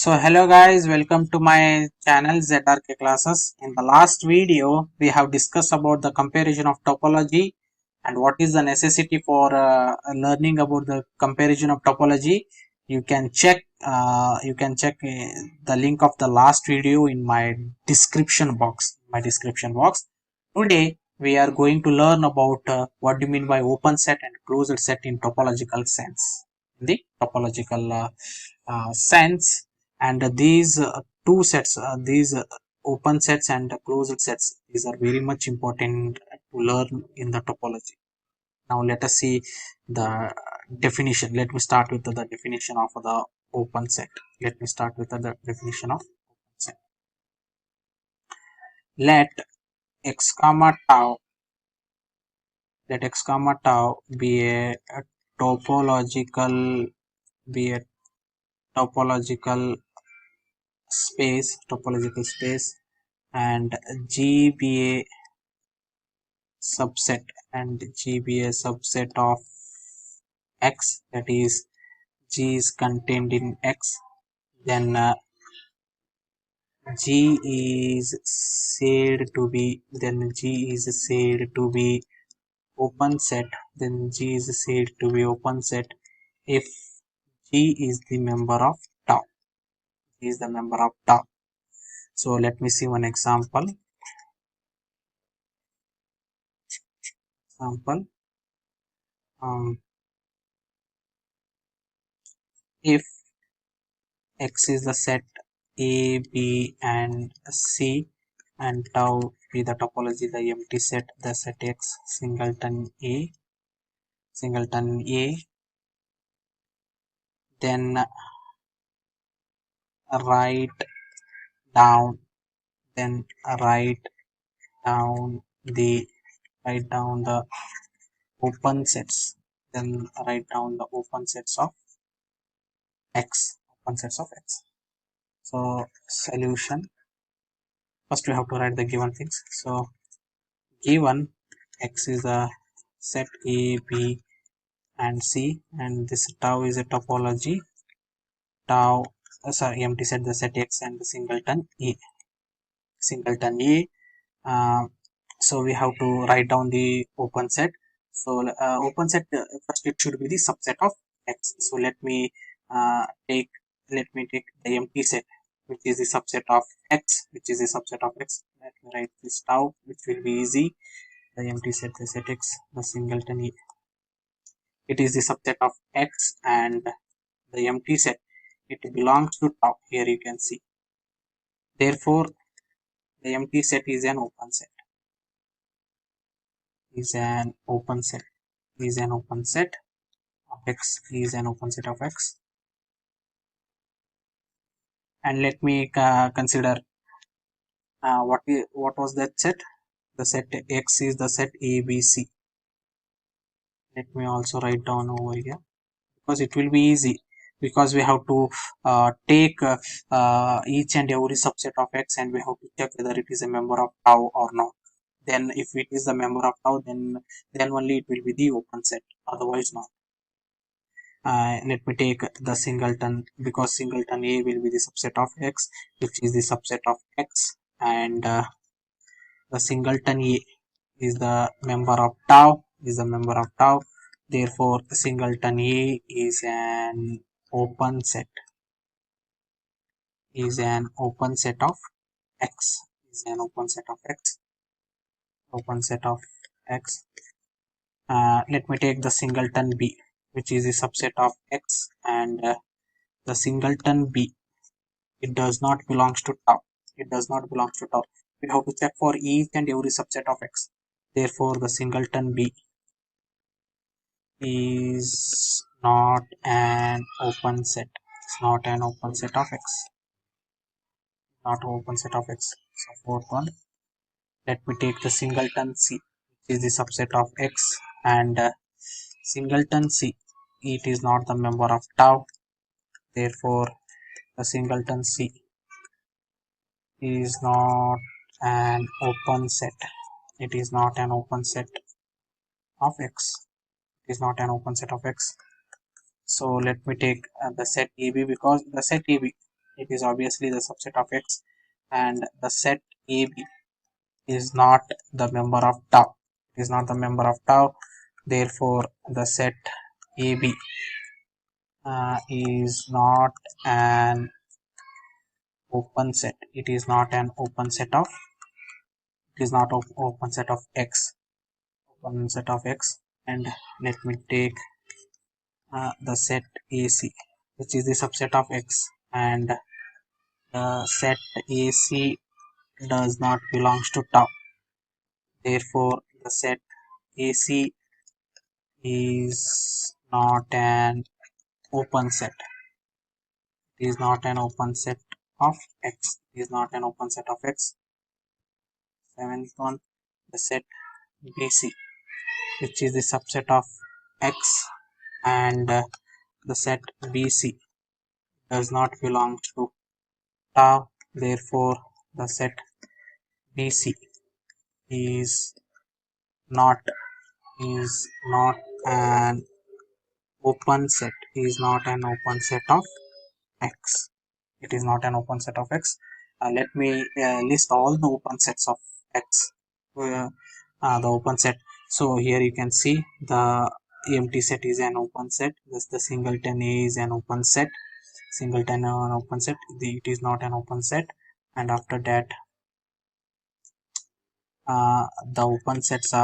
So hello guys, welcome to my channel ZRK classes. In the last video, we have discussed about the comparison of topology and what is the necessity for learning about the comparison of topology. You can check the link of the last video in my description box. Today we are going to learn about what do you mean by open set and closed set in topological sense. In the topological sense, and these two sets, these open sets and closed sets, these are very much important to learn in the topology. Now let us see the definition. Let me start with the definition of the open set. Let me start with the definition of open set. Let x comma tau let x comma tau a topological be a topological space, and G be a subset, of X, that is G is contained in X. Then G is said to be open set. Then G is said to be open set if G is the member of tau. G is the member of tau. So let me see one example. If X is the set A, B, and C, and tau be the topology, the empty set, the set X singleton A, then write down, write down the open sets, of X, So solution. First we have to write the given things. So given X is a set A, B, and C, and this tau is a topology. Empty set, the set X, and the singleton A. So we have to write down the open set. So open set, first it should be the subset of X. So let me take the empty set, which is the subset of X. Let me write this tau, which will be easy. The empty set, the set X, the singleton A. It is the subset of X, and the empty set, it belongs to tau. Here you can see. Therefore, the empty set is an open set. Is an open set of X. And let me consider what was that set. The set X is the set ABC. Let me also write down over here, because it will be easy, because we have to take each and every subset of X, and we have to check whether it is a member of tau or not. Then if it is a member of tau, then only it will be the open set, otherwise not. Let me take the singleton, because singleton A will be the subset of X, which is the subset of X, and the singleton A is the member of tau. Therefore, the singleton A is an open set. Of X. Let me take the singleton B, which is the subset of X, and the singleton B, it does not belongs to tau. We have to check for each and every subset of X. Therefore, the singleton B is not an open set. Of X. So fourth one. Let me take the singleton C, which is the subset of X, and singleton C, it is not the member of tau. Therefore, the singleton C is not an open set. It is not an open set of X. So let me take the set AB, because the set AB, it is obviously the subset of X, and the set AB is not the member of tau. It is not the member of tau. Therefore, the set AB is not an open set. It is not an open set of. It is not open set of X. Open set of X, and let me take the set AC, which is the subset of X, and the set AC does not belongs to tau. Therefore, the set AC is not an open set. It is not an open set of X. It is not an open set of X. Seventh one, the set BC, which is the subset of X, and the set BC does not belong to tau. Therefore, the set BC is not an open set. Is not an open set of X. It is not an open set of X. Let me list all the open sets of X. The open set. So here you can see the empty set is an open set. Thus the singleton A is an open set. Singleton an open set. It is not an open set. And after that, the open sets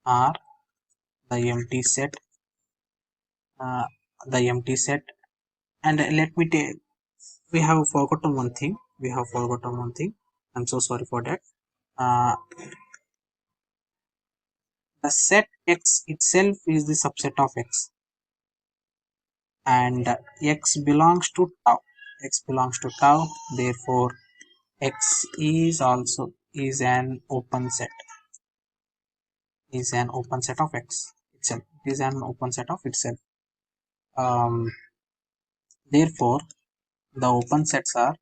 are the empty set, uh, the empty set. And let me take. We have forgotten one thing. I'm so sorry for that. Uh, the set X itself is the subset of X, and X belongs to tau. X belongs to tau. Therefore, X is also is an open set. Is an open set of X itself. It is an open set of itself. Therefore, the open sets are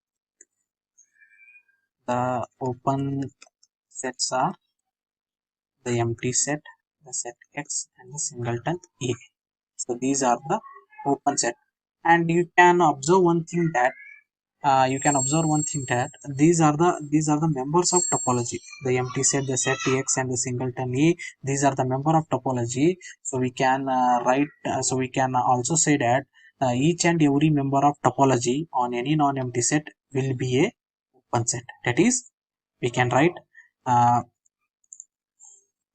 the empty set, the set X, and the singleton A. So these are the open set, and you can observe one thing that these are the members of topology. The empty set, the set X, and the singleton A. These are the member of topology. So we can write. So we can also say that each and every member of topology on any non-empty set will be a open set. That is, we can write uh,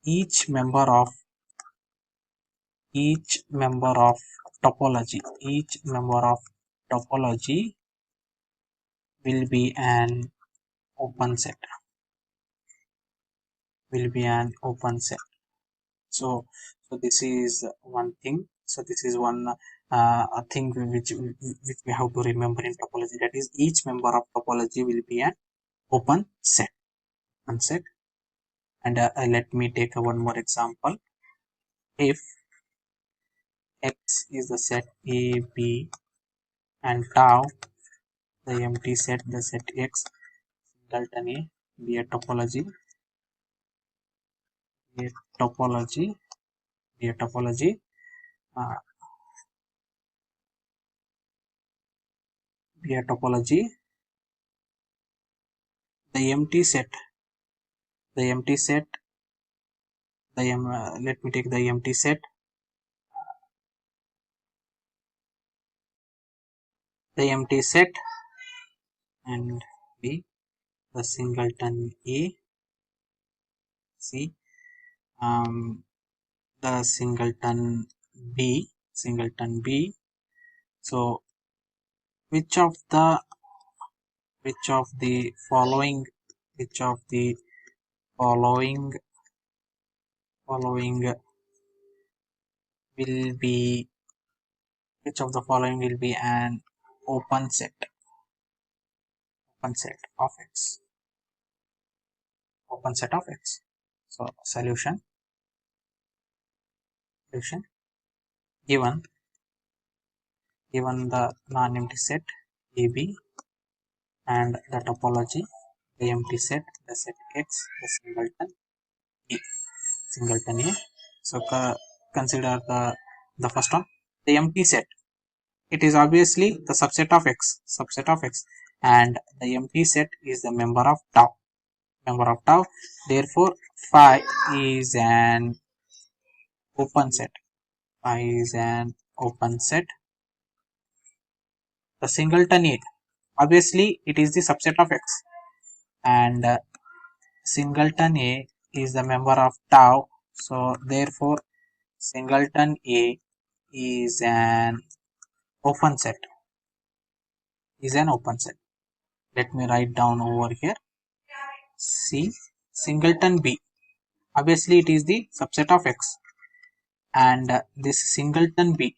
each member of each member of topology will be an open set. So this is one thing. So this is one a thing which we have to remember in topology, that is each member of topology will be an open set. And let me take one more example. If X is the set A, B, and tau the empty set, the set X, singleton A, be a topology, be a topology, be a topology, uh, be a topology. The empty set, the empty set, let me take the empty set. The empty set and B, the singleton A, C, the singleton B. So which of the following following will be which of the following will be an open set of X? Open set of X. So solution given the non-empty set AB and the topology, the empty set, the set X, the singleton A. So consider the first one. the empty set, it is obviously the subset of x, and the empty set is the member of tau. Therefore, phi is an open set. Phi is an open set. The singleton A, obviously it is the subset of x, and singleton A is the member of tau. So therefore, singleton A is an open set. Is an open set. Let me write down over here. C singleton B. Obviously, it is the subset of x, and this singleton B,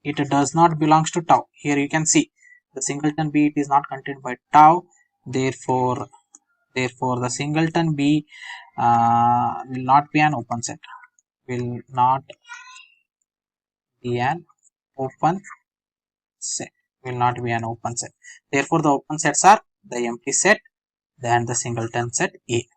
it does not belongs to tau. Here you can see the singleton B, it is not contained by tau. Therefore, the singleton B will not be an open set. Will not be an open set. Will not be an open set. Therefore, the open sets are the empty set, then the singleton set A.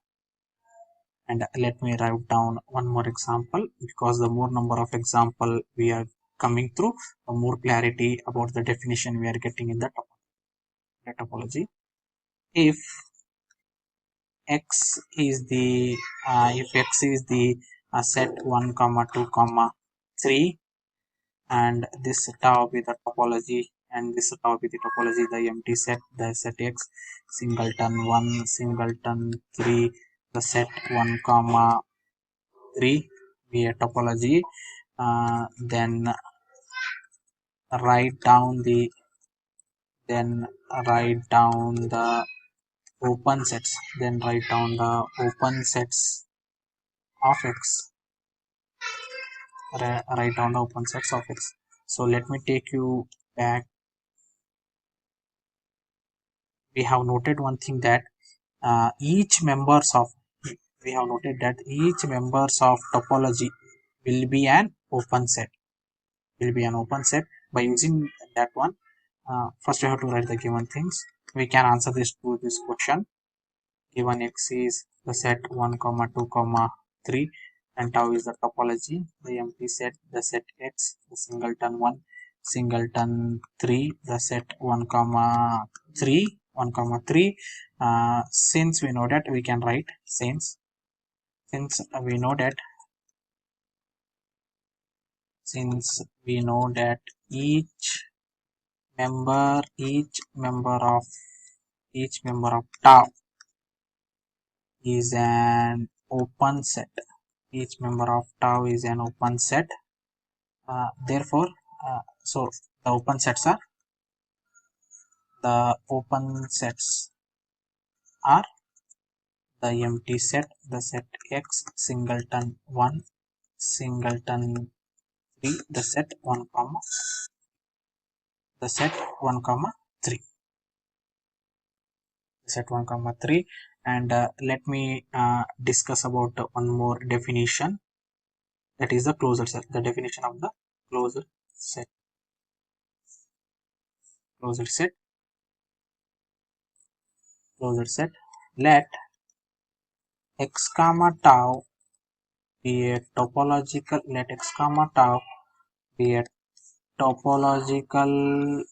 And let me write down one more example, because the more number of example we are coming through, the more clarity about the definition we are getting in the topology. If x is the set 1 comma 2 comma 3, and this tau be the topology, and this tau be the topology, the empty set, the set x, singleton 1 singleton 3, the set 1 comma 3 be a topology. Then write down the open sets, then write down the open sets of x, write down the open sets of x. So let me take you back. We have noted one thing, that each members of we have noted that each members of topology will be an open set, by using that one. First we have to write the given things. We can answer this question. Given x is the set 1 comma 2 comma 3, and tau is the topology, the empty set, the set x, the singleton 1 singleton 3, the set 1 comma 3. Since we know that, we can write since we know that each member of tau is an open set. Each member of tau is an open set. Therefore, so the open sets are the empty set, the set x, singleton 1 singleton 3, the set 1 comma 3, set 1 comma 3. And let me discuss about one more definition, that is the closure set. The definition of the closure set. Let x comma tau be a topological. Let x comma tau be a topological.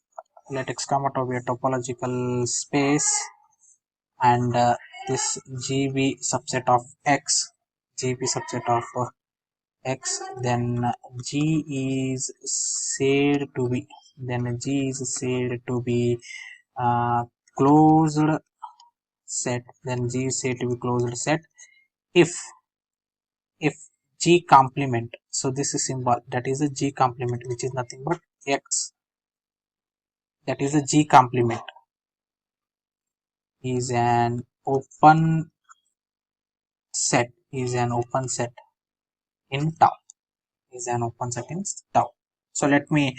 Let x comma tau be a topological space, and this G be subset of x. Then G is said to be closed set. Then G is said to be closed set if G complement. So this is symbol, that is a G complement, which is nothing but x. That is a G complement is an open set. In tau. So let me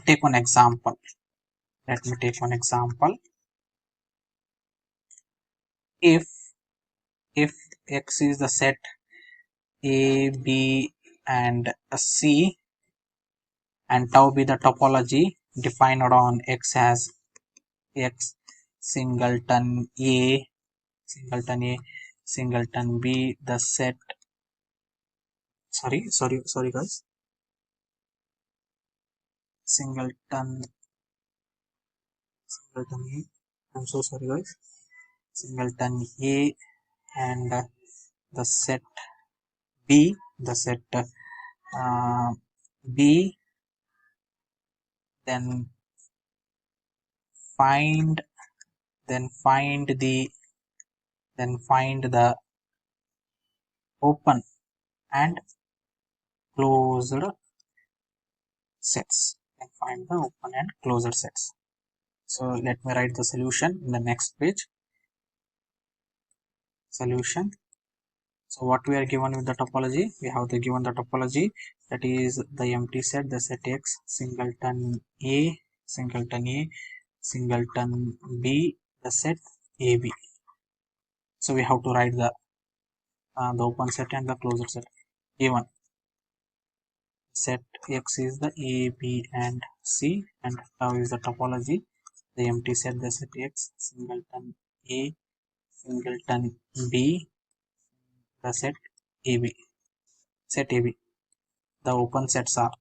take one example. If x is the set A, B, and C, and tau be the topology defined on x as x singleton A, singleton B, the set. Sorry guys. singleton A. I'm so sorry guys. Singleton A and the set B, the set B, then find then find the open and closed sets, and find the open and closed sets. So let me write the solution in the next page. Solution. So what we are given with the topology, we have the given the topology, that is the empty set, the set X, singleton A, singleton B, the set AB. So we have to write the open set and the closed set. Given set X is the A, B and C, and tau is the topology, the empty set, the set X, singleton A, singleton B, the set AB. Set AB. The open sets are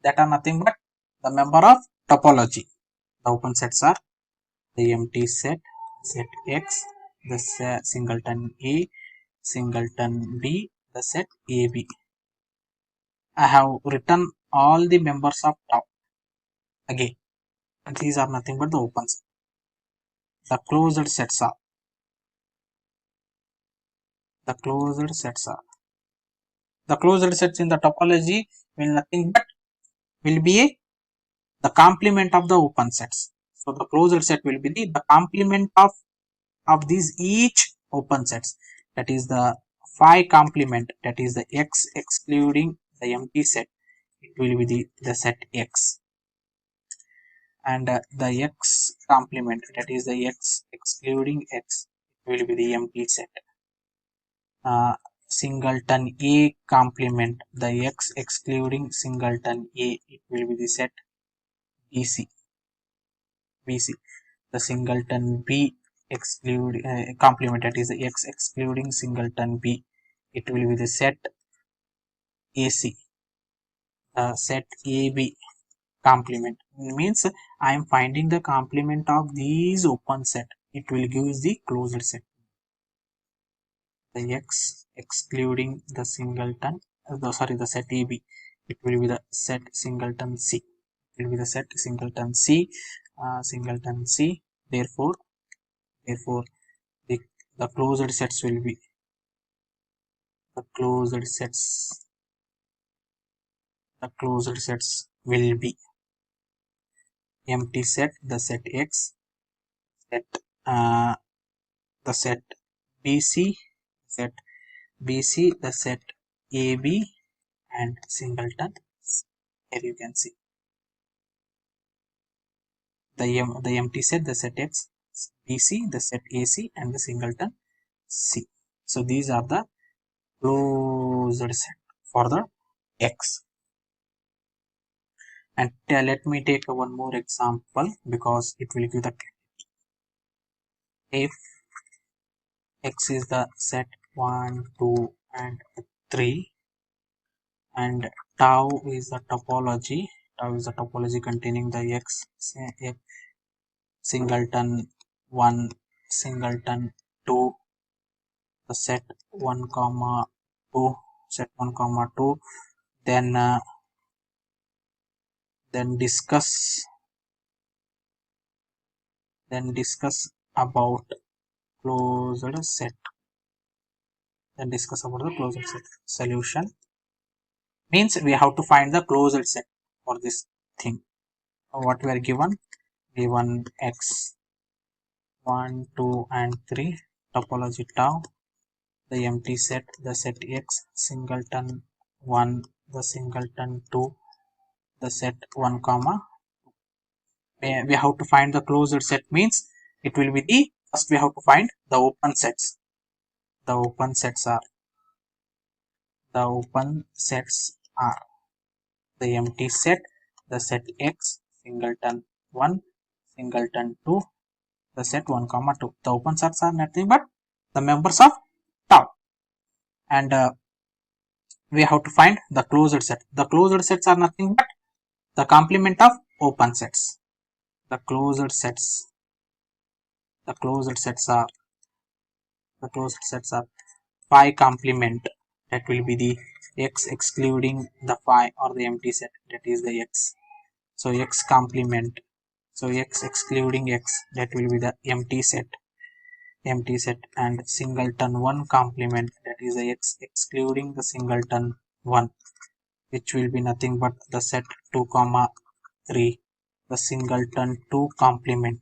that are nothing but the member of topology. The open sets are the empty set, set X, the singleton A, singleton B, the set AB. I have written all the members of tau again. These are nothing but the open set. The closed sets are the closed sets in the topology will be the complement of the open sets. So the closed set will be the complement of these each open sets, that is the phi complement, that is the X excluding the empty set, it will be the set X, and the X complement, that is the X excluding X, it will be the empty set. Singleton A complement, the X excluding singleton A, it will be the set BC. The singleton B exclude complement, that is the X excluding singleton B, it will be the set AC. Set AB complement means I am finding the complement of these open set, it will give the closed set. The X excluding the singleton, the set AB, it will be the set singleton C. It will be the set singleton C, Therefore, the closed sets will be empty set, the set X, set the set BC, the set AB, and singleton. Here you can see the empty set, the set X, BC, the set AC, and the singleton C. So these are the closed set for the X. And let me take one more example because it will give the clarity. If X is the set 1, 2 and 3 and tau is the topology containing the X singleton 1, singleton 2, the set 1 comma 2, then discuss about closed set. Solution means we have to find the closed set for this thing. What we are given X 1, 2 and 3, topology tau, the empty set, the set X, singleton 1, the singleton 2, the set 1 comma. We have to find the closed set means it will be first we have to find the open sets. The open sets are the empty set, the set X, singleton 1, singleton 2, the set 1 comma 2. The open sets are nothing but the members of tau, and we have to find the closed set. The closed sets are nothing but the complement of open sets. The closed sets, the closed sets are the closed sets are phi complement, that will be the x excluding the phi or the empty set, that is the x. So x complement, so x excluding x, that will be the empty set, and singleton 1 complement, that is the x excluding the singleton 1, which will be nothing but the set 2 comma 3. The singleton 2 complement,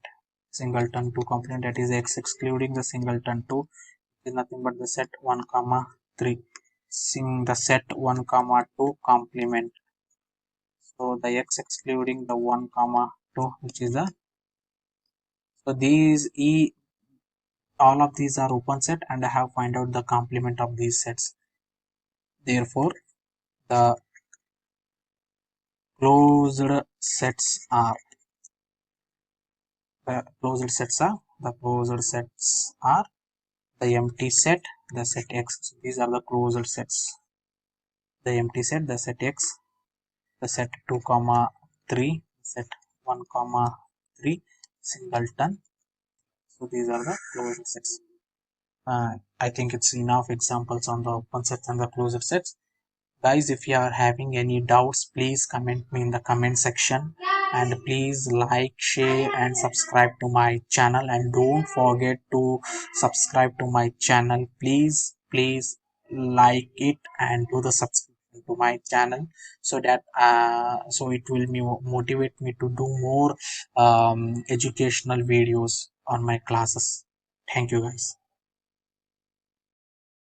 that is x excluding the singleton 2, is nothing but the set 1 comma 3. The set 1 comma 2 complement, so the x excluding the 1 comma 2, which is the, so these all of these are open set, and I have find out the complement of these sets. Therefore the closed sets are the closed sets are the empty set, the set x. So these are the closed sets. The empty set, the set x, the set 2 comma 3, set 1 comma 3, singleton. So these are the closed sets. I think it's enough examples on the open sets and the closed sets. Guys, if you are having any doubts, please comment me in the comment section, and please like, share and subscribe to my channel, and don't forget to subscribe to my channel. Please like it and do the subscription to my channel, so that so it will motivate me to do more educational videos on my classes. Thank you guys.